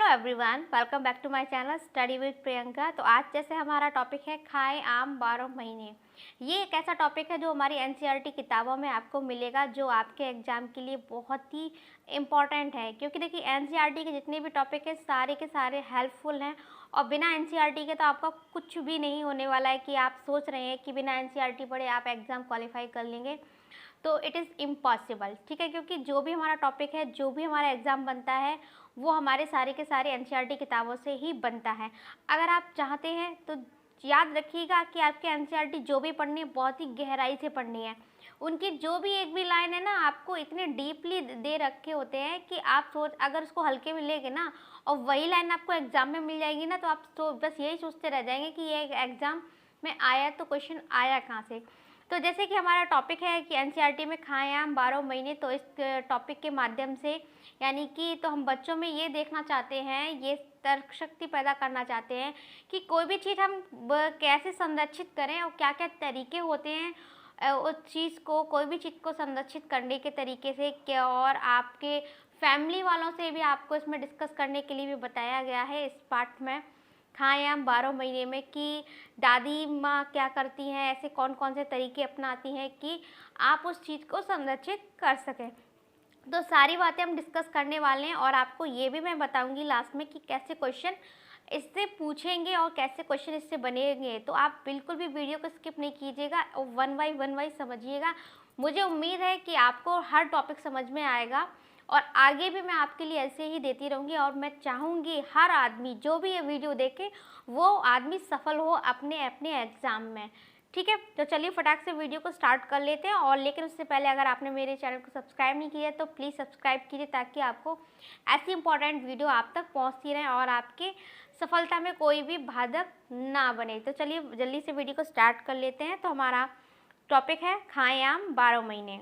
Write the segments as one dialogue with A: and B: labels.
A: Hello everyone, welcome back to my channel study with Priyanka. तो आज जैसे हमारा टॉपिक है खाएं आम 12 महीने। ये एक ऐसा टॉपिक है जो हमारी एनसीईआरटी किताबों में आपको मिलेगा, जो आपके एग्ज़ाम के लिए बहुत ही इम्पॉर्टेंट है। क्योंकि देखिए एनसीईआरटी के जितने भी टॉपिक है सारे के सारे हेल्पफुल हैं, और बिना एनसीईआरटी के तो आपका कुछ भी नहीं होने वाला है कि आप सोच रहे हैं कि बिना एनसीईआरटी पढ़े आप एग्ज़ाम क्वालिफाई कर लेंगे, तो इट इज़ इम्पॉसिबल। ठीक है, क्योंकि जो भी हमारा टॉपिक है, जो भी हमारा एग्ज़ाम बनता है, वो हमारे सारे के सारे एनसीईआरटी किताबों से ही बनता है। अगर आप चाहते हैं तो याद रखिएगा कि आपके एनसीईआरटी जो भी पढ़नी है बहुत ही गहराई से पढ़नी है। उनकी जो भी एक भी लाइन है ना, आपको इतने डीपली दे रखे होते हैं कि आप अगर उसको हल्के में लेंगे ना और वही लाइन आपको एग्ज़ाम में मिल जाएगी ना, तो आप तो बस यही सोचते रह जाएंगे कि ये एग्ज़ाम में आया तो क्वेश्चन आया कहाँ से। तो जैसे कि हमारा टॉपिक है कि एनसीईआरटी में खाएं आम 12 महीने, तो इस टॉपिक के माध्यम से यानी कि तो हम बच्चों में ये देखना चाहते हैं, ये तर्क शक्ति पैदा करना चाहते हैं कि कोई भी चीज़ हम कैसे संरक्षित करें और क्या क्या तरीके होते हैं उस चीज़ को, कोई भी चीज़ को संरक्षित करने के तरीके से क्या, और आपके फैमिली वालों से भी आपको इसमें डिस्कस करने के लिए भी बताया गया है इस पार्ट में खाएं आम 12 महीने में, कि दादी माँ क्या करती हैं, ऐसे कौन कौन से तरीके अपनाती हैं कि आप उस चीज़ को संरक्षित कर सकें। तो सारी बातें हम डिस्कस करने वाले हैं, और आपको ये भी मैं बताऊंगी लास्ट में कि कैसे क्वेश्चन इससे पूछेंगे और कैसे क्वेश्चन इससे बनेंगे। तो आप बिल्कुल भी वीडियो को स्किप नहीं कीजिएगा और वन बाई समझिएगा। मुझे उम्मीद है कि आपको हर टॉपिक समझ में आएगा, और आगे भी मैं आपके लिए ऐसे ही देती रहूँगी। और मैं चाहूँगी हर आदमी जो भी ये वीडियो देखे वो आदमी सफल हो अपने अपने एग्ज़ाम में। ठीक है, तो चलिए फटाक से वीडियो को स्टार्ट कर लेते हैं। और लेकिन उससे पहले अगर आपने मेरे चैनल को सब्सक्राइब नहीं किया तो प्लीज़ सब्सक्राइब कीजिए, ताकि आपको ऐसी इंपॉर्टेंट वीडियो आप तक पहुँचती रहे और आपके सफलता में कोई भी बाधक ना बने। तो चलिए जल्दी से वीडियो को स्टार्ट कर लेते हैं। तो हमारा टॉपिक है खाएं आम 12 महीने।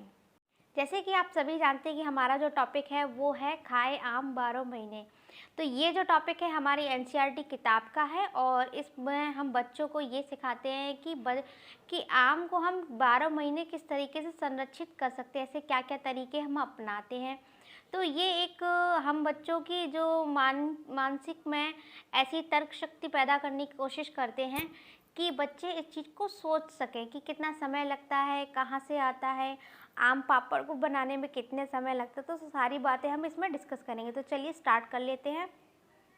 A: जैसे कि आप सभी जानते हैं कि हमारा जो टॉपिक है वो है खाएं आम 12 महीने। तो ये जो टॉपिक है हमारी एनसीईआरटी किताब का है, और इसमें हम बच्चों को ये सिखाते हैं कि आम को हम 12 महीने किस तरीके से संरक्षित कर सकते हैं, ऐसे क्या क्या तरीके हम अपनाते हैं। तो ये एक हम बच्चों की जो मानसिक में ऐसी तर्क शक्ति पैदा करने की कोशिश करते हैं कि बच्चे इस चीज़ को सोच सकें कि कितना समय लगता है, कहाँ से आता है, आम पापड़ को बनाने में कितने समय लगता है। तो सारी बातें हम इसमें डिस्कस करेंगे। तो चलिए स्टार्ट कर लेते हैं।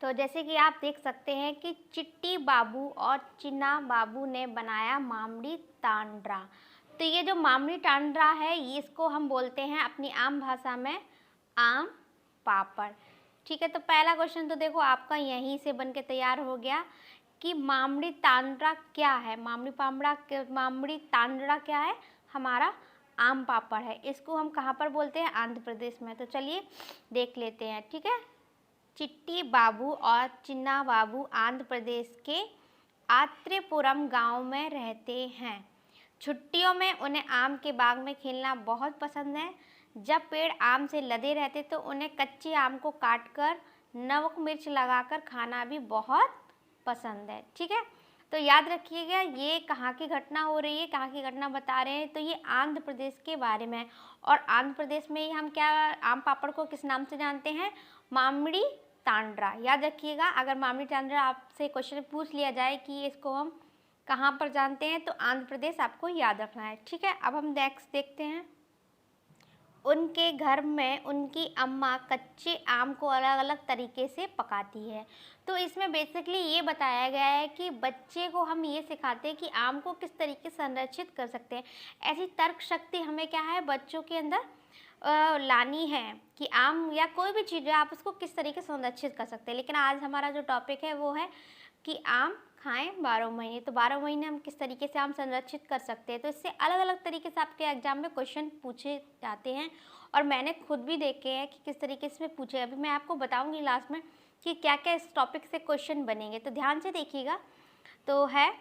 A: तो जैसे कि आप देख सकते हैं कि चिट्टी बाबू और चिन्ना बाबू ने बनाया मामड़ी तांड्रा। तो ये जो मामड़ी तांड्रा है, ये इसको हम बोलते हैं अपनी आम भाषा में आम पापड़। ठीक है, तो पहला क्वेश्चन तो देखो आपका यहीं से बन के तैयार हो गया कि मामड़ी तांड्रा क्या है। मामड़ी तांड्रा क्या है? हमारा आम पापड़ है। इसको हम कहाँ पर बोलते हैं? आंध्र प्रदेश में। तो चलिए देख लेते हैं। ठीक है, चिट्टी बाबू और चिन्ना बाबू आंध्र प्रदेश के आत्रेपुरम गांव में रहते हैं। छुट्टियों में उन्हें आम के बाग में खेलना बहुत पसंद है। जब पेड़ आम से लदे रहते तो उन्हें कच्चे आम को काटकर नमक मिर्च लगाकर खाना भी बहुत पसंद है। ठीक है, तो याद रखिएगा ये कहाँ की घटना हो रही है, कहाँ की घटना बता रहे हैं। तो ये आंध्र प्रदेश के बारे में है, और आंध्र प्रदेश में ही हम क्या आम पापड़ को किस नाम से जानते हैं? मामड़ी तांड्रा। याद रखिएगा, अगर मामड़ी तांड्रा आपसे क्वेश्चन पूछ लिया जाए कि इसको हम कहाँ पर जानते हैं, तो आंध्र प्रदेश आपको याद रखना है। ठीक है, अब हम नेक्स्ट देखते हैं। उनके घर में उनकी अम्मा कच्चे आम को अलग अलग तरीके से पकाती है। तो इसमें बेसिकली ये बताया गया है कि बच्चे को हम ये सिखाते हैं कि आम को किस तरीके से संरक्षित कर सकते हैं। ऐसी तर्क शक्ति हमें क्या है बच्चों के अंदर लानी है कि आम या कोई भी चीज़ है आप उसको किस तरीके से संरक्षित कर सकते हैं। लेकिन आज हमारा जो टॉपिक है वो है कि आम खाएं 12 महीने। तो 12 महीने हम किस तरीके से आम संरक्षित कर सकते हैं। तो इससे अलग अलग तरीके से आपके एग्जाम में क्वेश्चन पूछे जाते हैं, और मैंने खुद भी देखे हैं कि किस तरीके से पूछे। अभी मैं आपको बताऊंगी लास्ट में कि क्या क्या इस टॉपिक से क्वेश्चन बनेंगे, तो ध्यान से देखिएगा। तो है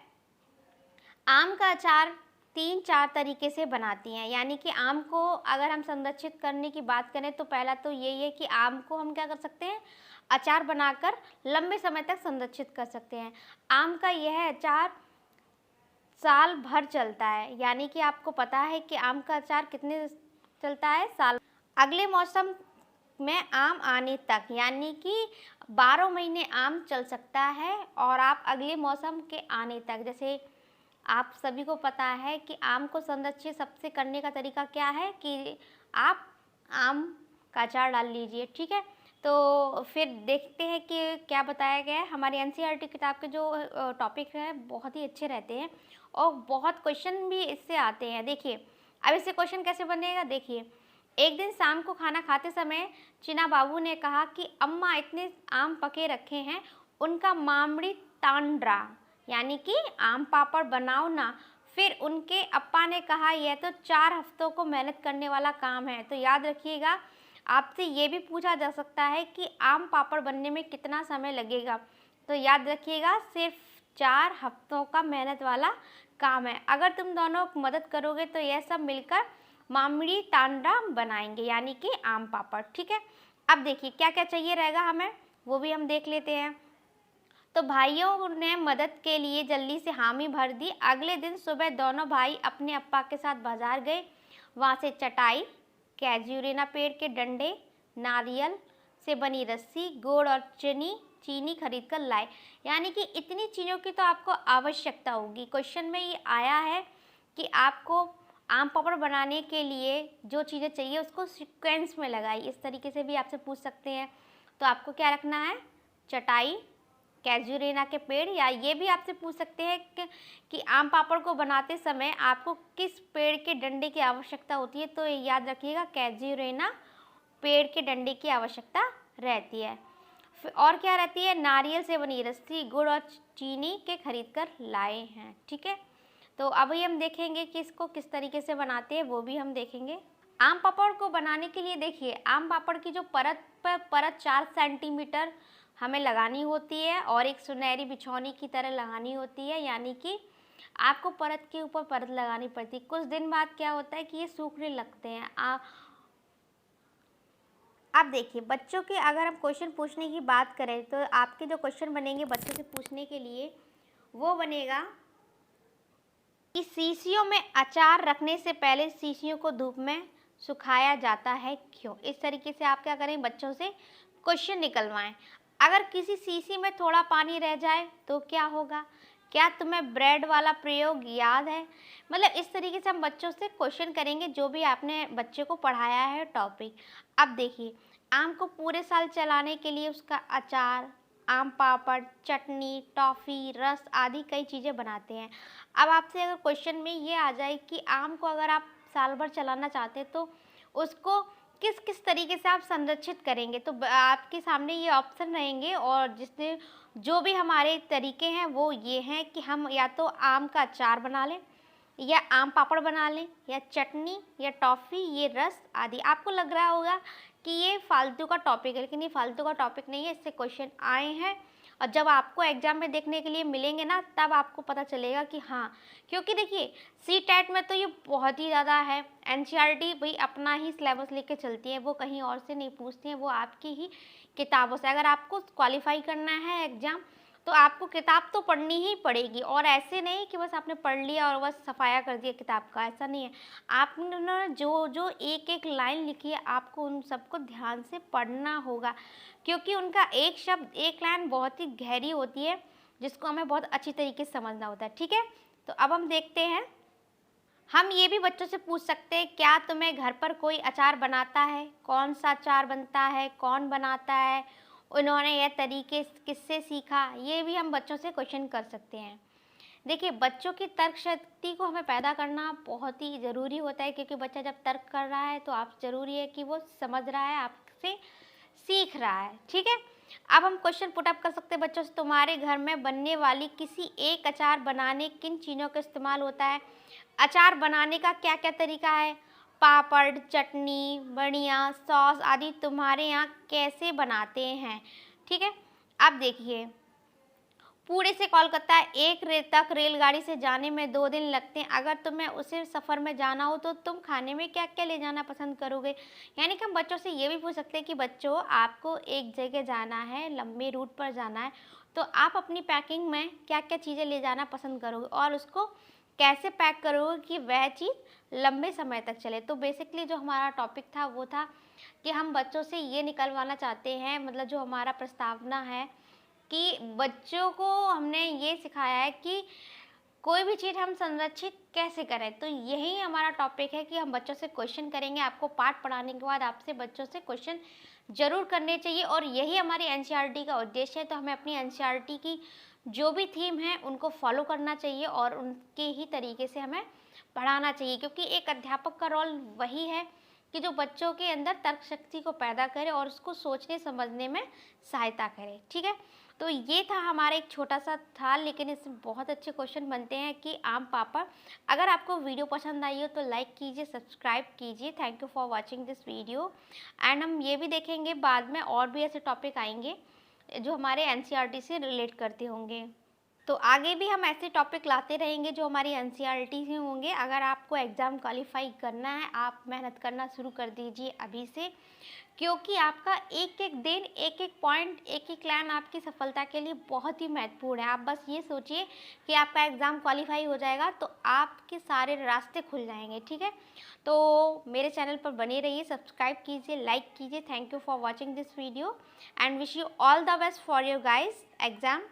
A: आम का अचार 3-4 तरीके से बनाती हैं। यानी कि आम को अगर हम संरक्षित करने की बात करें तो पहला तो यही है कि आम को हम क्या कर सकते हैं? अचार बनाकर लंबे समय तक संरक्षित कर सकते हैं। आम का यह अचार साल भर चलता है। यानी कि आपको पता है कि आम का अचार कितने चलता है? साल। अगले मौसम में आम आने तक, यानी कि 12 महीने आम चल सकता है और आप अगले मौसम के आने तक, जैसे आप सभी को पता है कि आम को संरक्षित सबसे करने का तरीका क्या है कि आप आम का अचार डाल लीजिए, ठीक है। तो फिर देखते हैं कि क्या बताया गया है। हमारी एनसीईआरटी किताब के जो टॉपिक है बहुत ही अच्छे रहते हैं और बहुत क्वेश्चन भी इससे आते हैं। देखिए अब इससे क्वेश्चन कैसे बनेगा, देखिए एक दिन शाम को खाना खाते समय चीना बाबू ने कहा कि अम्मा इतने आम पके रखे हैं, उनका मामड़ी तांड्रा यानी कि आम पापड़ बनाओ ना। फिर उनके अप्पा ने कहा यह तो 4 हफ्तों को मेहनत करने वाला काम है। तो याद रखिएगा, आपसे ये भी पूछा जा सकता है कि आम पापड़ बनने में कितना समय लगेगा। तो याद रखिएगा सिर्फ 4 हफ्तों का मेहनत वाला काम है। अगर तुम दोनों मदद करोगे तो यह सब मिलकर मामड़ी तांडा बनाएंगे यानी कि आम पापड़, ठीक है। अब देखिए क्या क्या चाहिए रहेगा हमें, वो भी हम देख लेते हैं। तो भाइयों ने मदद के लिए जल्दी से हामी भर दी। अगले दिन सुबह दोनों भाई अपने अप्पा के साथ बाजार गए। वहाँ से चटाई, कैजुरेना पेड़ के डंडे, नारियल से बनी रस्सी, गुड़ और चीनी खरीद कर लाए। यानी कि इतनी चीज़ों की तो आपको आवश्यकता होगी। क्वेश्चन में ये आया है कि आपको आम पापड़ बनाने के लिए जो चीज़ें चाहिए उसको सीक्वेंस में लगाई, इस तरीके से भी आपसे पूछ सकते हैं। तो आपको क्या रखना है, चटाई, कैजुरेना के पेड़, या ये भी आपसे पूछ सकते हैं कि आम पापड़ को बनाते समय आपको किस पेड़ के डंडे की आवश्यकता होती है। तो याद रखिएगा कैजुरेना पेड़ के डंडे की आवश्यकता रहती है। और क्या रहती है, नारियल से बनी रस्सी, गुड़ और चीनी के खरीद कर लाए हैं, ठीक है। तो अभी हम देखेंगे कि इसको किस तरीके से बनाते हैं, वो भी हम देखेंगे। आम पापड़ को बनाने के लिए देखिए आम पापड़ की जो परत 4 सेंटीमीटर हमें लगानी होती है और एक सुनहरी बिछौनी की तरह लगानी होती है। यानी कि आपको परत के ऊपर परत लगानी पड़ती है। कुछ दिन बाद क्या होता है कि ये सूखने लगते हैं। अब देखिए बच्चों के अगर हम क्वेश्चन पूछने की बात करें तो आपके जो क्वेश्चन बनेंगे बच्चों से पूछने के लिए वो बनेगा कि शीशियों में अचार रखने से पहले शीशियों को धूप में सुखाया जाता है क्यों। इस तरीके से आप क्या करें, बच्चों से क्वेश्चन निकलवाएं। अगर किसी शीशी में थोड़ा पानी रह जाए तो क्या होगा, क्या तुम्हें ब्रेड वाला प्रयोग याद है। मतलब इस तरीके से हम बच्चों से क्वेश्चन करेंगे जो भी आपने बच्चे को पढ़ाया है टॉपिक। अब देखिए आम को पूरे साल चलाने के लिए उसका अचार, आम पापड़, चटनी, टॉफ़ी, रस आदि कई चीज़ें बनाते हैं। अब आपसे अगर क्वेश्चन में ये आ जाए कि आम को अगर आप साल भर चलाना चाहते हैं तो उसको किस किस तरीके से आप संरक्षित करेंगे, तो आपके सामने ये ऑप्शन रहेंगे। और जिसने जो भी हमारे तरीके हैं वो ये हैं कि हम या तो आम का अचार बना लें, या आम पापड़ बना लें, या चटनी, या टॉफ़ी, ये रस आदि। आपको लग रहा होगा कि ये फालतू का टॉपिक है, लेकिन ये फालतू का टॉपिक नहीं है, इससे क्वेश्चन आए हैं। और जब आपको एग्जाम में देखने के लिए मिलेंगे ना तब आपको पता चलेगा कि हाँ, क्योंकि देखिए CTET में तो ये बहुत ही ज़्यादा है। एनसीईआरटी भाई अपना ही सिलेबस लेके चलती है, वो कहीं और से नहीं पूछती हैं, वो आपकी ही किताबों से। अगर आपको क्वालिफाई करना है एग्ज़ाम तो आपको किताब तो पढ़नी ही पड़ेगी। और ऐसे नहीं कि बस आपने पढ़ लिया और बस सफाया कर दिया किताब का, ऐसा नहीं है। आपने जो जो एक एक लाइन लिखी है आपको उन सबको ध्यान से पढ़ना होगा, क्योंकि उनका एक शब्द एक लाइन बहुत ही गहरी होती है जिसको हमें बहुत अच्छी तरीके से समझना होता है, ठीक है। तो अब हम देखते हैं, हम ये भी बच्चों से पूछ सकते हैं क्या तुम्हें घर पर कोई अचार बनाता है, कौन सा अचार बनता है, कौन बनाता है, उन्होंने यह तरीके किससे सीखा। ये भी हम बच्चों से क्वेश्चन कर सकते हैं। देखिए बच्चों की तर्क शक्ति को हमें पैदा करना बहुत ही ज़रूरी होता है, क्योंकि बच्चा जब तर्क कर रहा है तो आप ज़रूरी है कि वो समझ रहा है, आपसे सीख रहा है, ठीक है। अब हम क्वेश्चन पुटअप कर सकते हैं बच्चों से, तुम्हारे घर में बनने वाली किसी एक अचार बनाने किन चीज़ों का इस्तेमाल होता है। अचार बनाने का क्या क्या तरीका है, पापड़, चटनी, बढ़िया, सॉस आदि तुम्हारे यहाँ कैसे बनाते हैं, ठीक है। अब देखिए पुणे से कोलकाता तक रेलगाड़ी से जाने में 2 दिन लगते हैं। अगर तुम्हें उसे सफ़र में जाना हो तो तुम खाने में क्या क्या ले जाना पसंद करोगे। यानी कि हम बच्चों से ये भी पूछ सकते हैं कि बच्चों आपको एक जगह जाना है, लंबे रूट पर जाना है, तो आप अपनी पैकिंग में क्या क्या चीज़ें ले जाना पसंद करोगे और उसको कैसे पैक करोगे कि वह चीज़ लंबे समय तक चले। तो बेसिकली जो हमारा टॉपिक था वो था कि हम बच्चों से ये निकलवाना चाहते हैं, मतलब जो हमारा प्रस्तावना है कि बच्चों को हमने ये सिखाया है कि कोई भी चीज़ हम संरक्षित कैसे करें। तो यही हमारा टॉपिक है कि हम बच्चों से क्वेश्चन करेंगे। आपको पाठ पढ़ाने के बाद आपसे बच्चों से क्वेश्चन ज़रूर करने चाहिए और यही हमारी एनसीईआरटी का उद्देश्य है। तो हमें अपनी एनसीईआरटी की जो भी थीम है उनको फॉलो करना चाहिए और उनके ही तरीके से हमें पढ़ाना चाहिए, क्योंकि एक अध्यापक का रोल वही है कि जो बच्चों के अंदर तर्क शक्ति को पैदा करे और उसको सोचने समझने में सहायता करे। ठीक है, तो ये था हमारा एक छोटा सा था, लेकिन इसमें बहुत अच्छे क्वेश्चन बनते हैं कि आम पापड़। अगर आपको वीडियो पसंद आई हो तो लाइक कीजिए, सब्सक्राइब कीजिए। Thank you for watching this video. And हम ये भी देखेंगे बाद में और भी ऐसे टॉपिक आएंगे जो हमारे एनसीईआरटी से रिलेट करते होंगे। तो आगे भी हम ऐसे टॉपिक लाते रहेंगे जो हमारी एनसीईआरटी से होंगे। अगर आपको एग्ज़ाम क्वालिफाई करना है, आप मेहनत करना शुरू कर दीजिए अभी से, क्योंकि आपका एक एक दिन, एक एक पॉइंट, एक एक लाइन आपकी सफलता के लिए बहुत ही महत्वपूर्ण है। आप बस ये सोचिए कि आपका एग्ज़ाम क्वालिफाई हो जाएगा तो आपके सारे रास्ते खुल जाएंगे। ठीक है, तो मेरे चैनल पर बने रहिए, सब्सक्राइब कीजिए, लाइक कीजिए। Thank you for watching this video and wish you all the best for your guys exam.